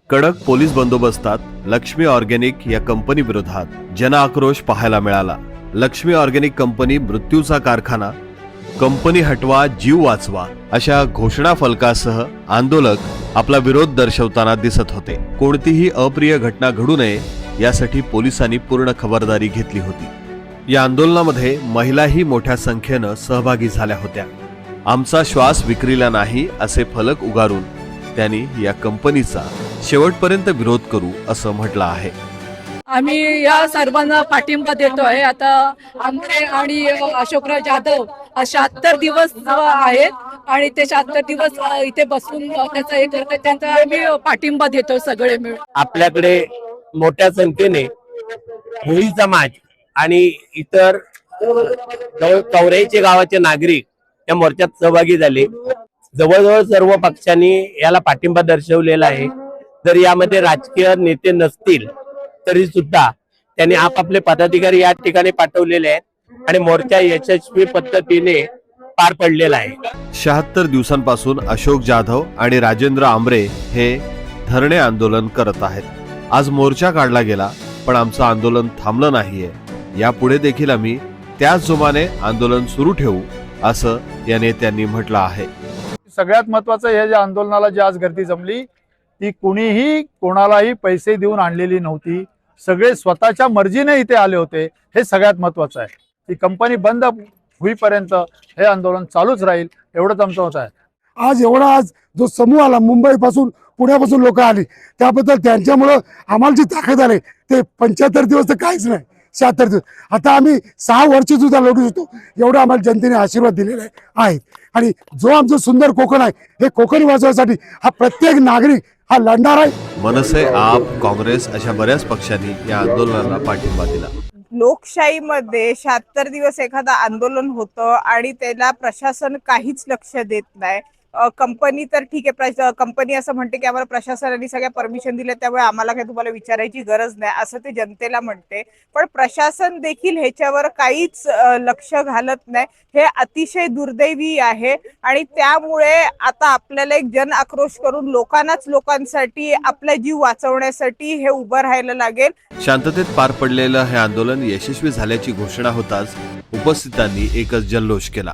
कडक पोलीस बंदोबस्तात लक्ष्मी ऑर्गॅनिक या कंपनी विरोधात जनआक्रोश पाहायला मिळाला। लक्ष्मी ऑर्गॅनिक कंपनी मृत्यूचा कारखाना, कंपनी हटवा जीव वाचवा अशा घोषणा फलकासह आंदोलक आपला विरोध दर्शवताना दिसत होते। कोणतीही अप्रिय घटना घडू नये यासाठी पोलिसांनी पूर्ण खबरदारी घेतली होती। या आंदोलनामध्ये महिलाही मोठ्या संख्येने सहभागी झाल्या होत्या। आमचा श्वास विक्रीला नाही असे फलक उगारून त्यांनी या कंपनीचा शेवटपर्यंत विरोध करू असं म्हटलं आहे। आम्ही या सर्वांना पाठिंबा देतो आहे। आता आमरे आणि अशोकराव जाधव 76 दिवस आहेत आणि ते 76 दिवस इथे बसून त्याचा हे करतात, त्यांचा आम्ही पाठिंबा देतो सगळे मिळून। आपल्याकडे मोठ्या संख्येने भोई समाज आणि इतर कवरेचे गावाचे नागरिक या मोर्चात सहभागी झाले। जवळजवळ सर्व पक्षांनी याला पाठिंबा दर्शवलेला आहे। जर यामध्ये राजकीय नेते नसतील तरी सुद्धा त्यांनी आपापले पदाधिकारी या ठिकाणी पाठवलेले आहेत आणि मोर्चा यशस्वी पद्धतीने पार पडलेला आहे। 76 दिवसांपासून अशोक जाधव आणि राजेंद्र आमरे हे धरणे आंदोलन करत आहेत। आज मोर्चा काढला गेला, पण आमचं आंदोलन थांबलं नाहीये। यापुढे देखील आम्ही त्याच जोमाने आंदोलन सुरू ठेवू असं या नेत्यांनी म्हटलं आहे। सगळ्यात महत्त्वाचं हे ज्या आंदोलनाला जी आज गर्दी जमली ती कुणीही कोणालाही पैसे देऊन आणलेली नव्हती। सगळे स्वतःच्या मर्जीने इथे आले होते, हे सगळ्यात महत्त्वाचं आहे। ती कंपनी बंद होईपर्यंत हे आंदोलन चालूच राहील, एवढंच आमचं मत आहे। आज जो समूह आला, मुंबईपासून पुण्यापासून लोक आली, त्याबद्दल त्यांच्यामुळं आम्हाला जी ताकद आली ते 75 दिवस तर काहीच नाही, 76 दिवस। आता आम्ही 6 वर्ष सुद्धा लढू शकतो, एवढा आम्हाला जनतेने आशीर्वाद दिलेला आहे। आणि जो आमचं सुंदर कोकण आहे, हे कोकण वाचवण्यासाठी हा प्रत्येक नागरिक हा लढणार आहे। मनसे, आप, काँग्रेस अशा बऱ्याच पक्षांनी या आंदोलनाला पाठिंबा दिला। लोकशाहीमध्ये 76 दिवस एखादा आंदोलन होतं आणि त्याला प्रशासन काहीच लक्ष देत नाही। कंपनी तर ठीक आहे, कंपनी असं म्हणते की आम्हाला प्रशासनाने सगळ्या परमिशन दिल्या, त्यामुळे आम्हाला काही तुम्हाला विचारायची गरज नाही असं ते जनतेला म्हणते। पण प्रशासन देखील ह्याच्यावर काहीच लक्ष घालत नाही, हे अतिशय दुर्दैवी आहे। आणि त्यामुळे आता आपल्याला एक जन आक्रोश करून लोकांसाठी आपला जीव वाचवण्यासाठी हे उभं राहायला लागेल। शांततेत पार पडलेलं हे आंदोलन यशस्वी झाल्याची घोषणा होताच उपस्थितांनी एकच जल्लोष केला।